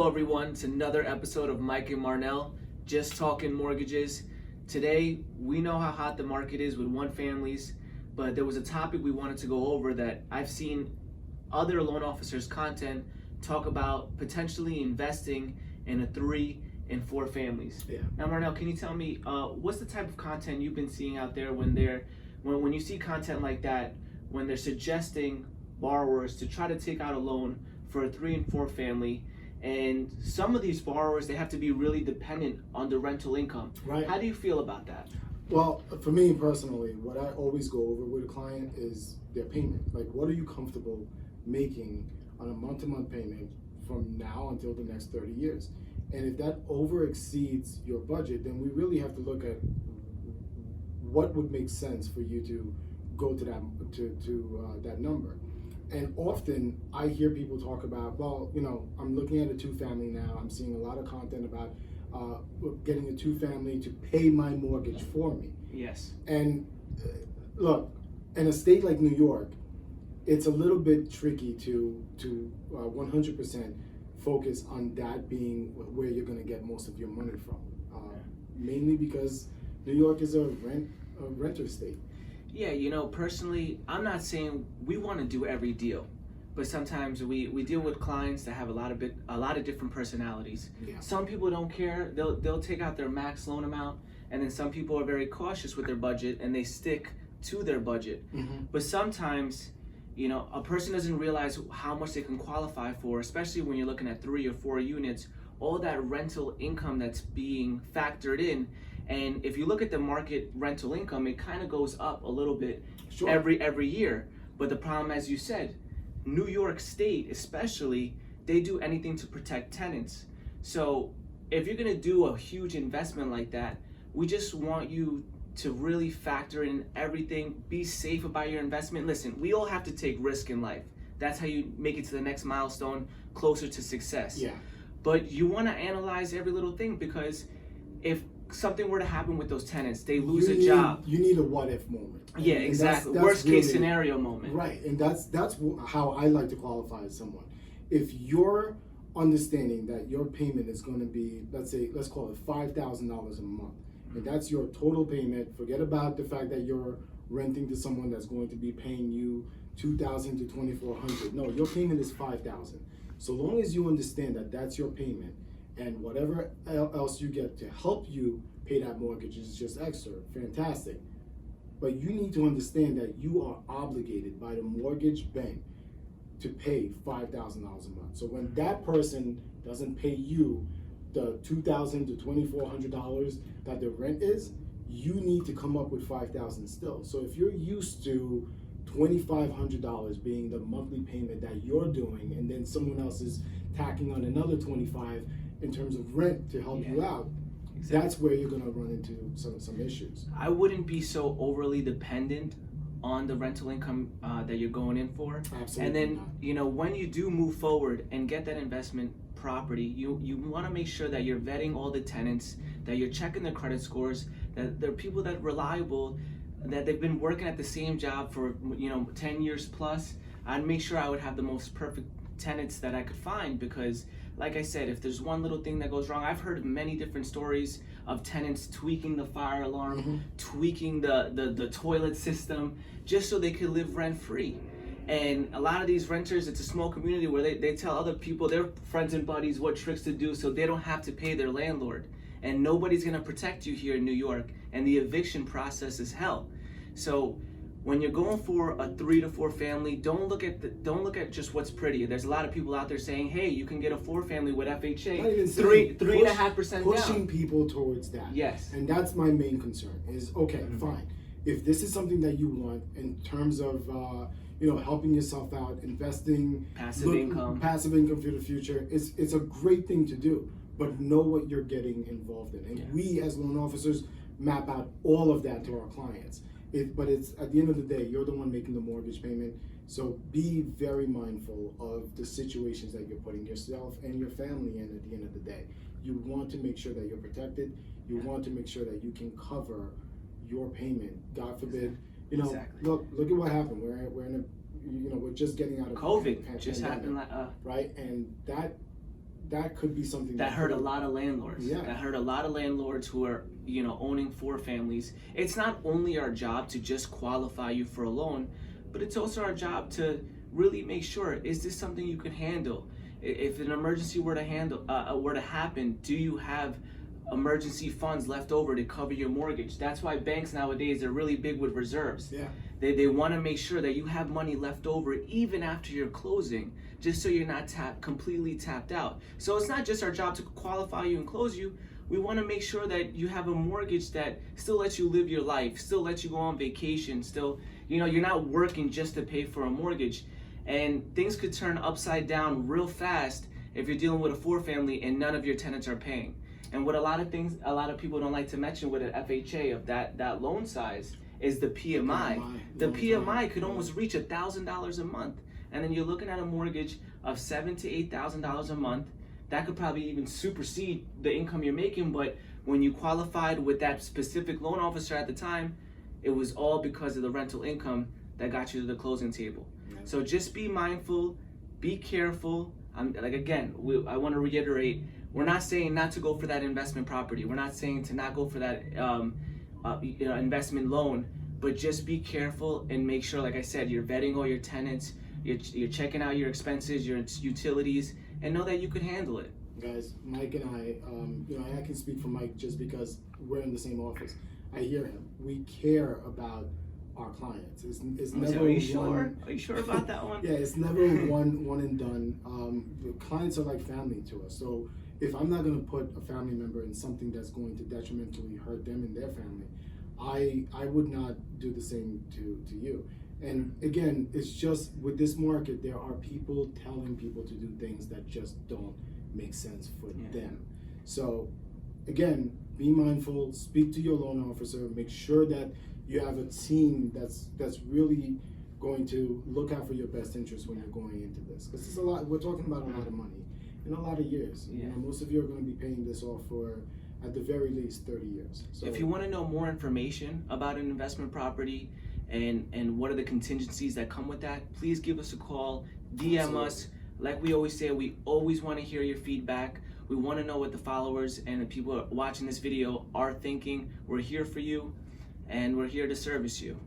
Hello everyone, it's another episode of Mike and Marnell, just talking mortgages. Today, we know how hot the market is with one families, but there was a topic we wanted to go over that I've seen other loan officers' content talk about potentially investing in a 3 and 4 families. Yeah. Now Marnell, can you tell me, what's the type of content you've been seeing out there when you see content like that, when they're suggesting borrowers to try to take out a loan for a 3 and 4 family? And some of these borrowers, they have to be really dependent on the rental income. Right. How do you feel about that? Well, for me personally, what I always go over with a client is their payment. Like, what are you comfortable making on a month-to-month payment from now until the next 30 years? And if that over exceeds your budget, then we really have to look at what would make sense for you to go to that number. And often I hear people talk about, well, I'm looking at a 2-family now. I'm seeing a lot of content about getting a 2-family to pay my mortgage for me. Yes. And look, in a state like New York, it's a little bit tricky to 100% focus on that being where you're going to get most of your money from. Mainly because New York is a renter state. Yeah, personally, I'm not saying we want to do every deal, but sometimes we deal with clients that have a lot of different personalities. Yeah. Some people don't care; they'll take out their max loan amount, and then some people are very cautious with their budget and they stick to their budget. Mm-hmm. But sometimes, a person doesn't realize how much they can qualify for, especially when you're looking at 3 or 4 units. All that rental income that's being factored in. And if you look at the market rental income, it kind of goes up a little bit. Sure. every year. But the problem, as you said, New York State especially, they do anything to protect tenants. So if you're gonna do a huge investment like that, we just want you to really factor in everything, be safe about your investment. Listen, we all have to take risk in life. That's how you make it to the next milestone, closer to success. Yeah. But you wanna analyze every little thing, because if something were to happen with those tenants, they lose a job. You need a what if moment. Yeah, exactly. That's Worst really, case scenario moment. Right, and that's how I like to qualify someone. If you're understanding that your payment is going to be, let's call it $5,000 a month, and that's your total payment. Forget about the fact that you're renting to someone that's going to be paying you $2,000 to $2,400. No, your payment is $5,000. So long as you understand that that's your payment, and whatever else you get to help you pay that mortgage is just extra, fantastic. But you need to understand that you are obligated by the mortgage bank to pay $5,000 a month. So when that person doesn't pay you the $2,000 to $2,400 that the rent is, you need to come up with $5,000 still. So if you're used to $2,500 being the monthly payment that you're doing, and then someone else is tacking on another $25 in terms of rent to help you out, exactly. That's where you're going to run into some issues. I wouldn't be so overly dependent on the rental income that you're going in for. Absolutely. And then, when you do move forward and get that investment property, you want to make sure that you're vetting all the tenants, that you're checking their credit scores, that they're people that are reliable, that they've been working at the same job for 10 years plus. I'd make sure I would have the most perfect tenants that I could find, because like I said, if there's one little thing that goes wrong, I've heard many different stories of tenants tweaking the fire alarm, mm-hmm. tweaking the toilet system, just so they could live rent free. And a lot of these renters, it's a small community where they tell other people, their friends and buddies, what tricks to do so they don't have to pay their landlord. And nobody's gonna protect you here in New York, and the eviction process is hell. So when you're going for a 3 to 4 family, don't look at just what's pretty. There's a lot of people out there saying, hey, you can get a 4 family with FHA, 3.5% down. Pushing people towards that. Yes. And that's my main concern is, okay, mm-hmm. fine. If this is something that you want in terms of, helping yourself out, investing, passive income for the future, it's a great thing to do, but know what you're getting involved in. And we as loan officers map out all of that to our clients. But it's at the end of the day, you're the one making the mortgage payment. So be very mindful of the situations that you're putting yourself and your family in at the end of the day. You want to make sure that you're protected. You want to make sure that you can cover your payment. God forbid, Exactly. look at what happened. We're in a, we're just getting out of COVID. Just happened, right? And that that could be something that hurt a lot of landlords. Yeah. That hurt a lot of landlords who are, owning 4 families. It's not only our job to just qualify you for a loan, but it's also our job to really make sure, is this something you can handle? If an emergency were to happen, do you have emergency funds left over to cover your mortgage? That's why banks nowadays are really big with reserves. Yeah. They want to make sure that you have money left over even after your closing, just so you're not completely tapped out. So it's not just our job to qualify you and close you. We want to make sure that you have a mortgage that still lets you live your life, still lets you go on vacation, still, you're not working just to pay for a mortgage. And things could turn upside down real fast if you're dealing with a 4-family and none of your tenants are paying. And what a lot of people don't like to mention with an FHA of that loan size is the PMI. The PMI could almost reach $1,000 a month. And then you're looking at a mortgage of $7,000 to $8,000 a month. That could probably even supersede the income you're making. But when you qualified with that specific loan officer at the time, it was all because of the rental income that got you to the closing table. Yeah. So just be mindful, be careful. I want to reiterate, we're not saying not to go for that investment property. We're not saying to not go for that investment loan, but just be careful and make sure, like I said, you're vetting all your tenants, you're checking out your expenses, your utilities, and know that you could handle it. Guys, Mike and I, I can speak for Mike just because we're in the same office. I hear him. We care about our clients. It's never. Are you sure? Are you sure about that one? Yeah, it's never one and done. The clients are like family to us. So if I'm not going to put a family member in something that's going to detrimentally hurt them and their family, I would not do the same to you. And again, it's just with this market, there are people telling people to do things that just don't make sense for them. So again, be mindful, speak to your loan officer, make sure that you have a team that's really going to look out for your best interest when you're going into this. Because it's a lot, we're talking about a lot of money in a lot of years. Yeah. Most of you are going to be paying this off for, at the very least, 30 years. So if you want to know more information about an investment property and what are the contingencies that come with that, please give us a call, DM us. Like we always say, we always want to hear your feedback. We want to know what the followers and the people watching this video are thinking. We're here for you, and we're here to service you.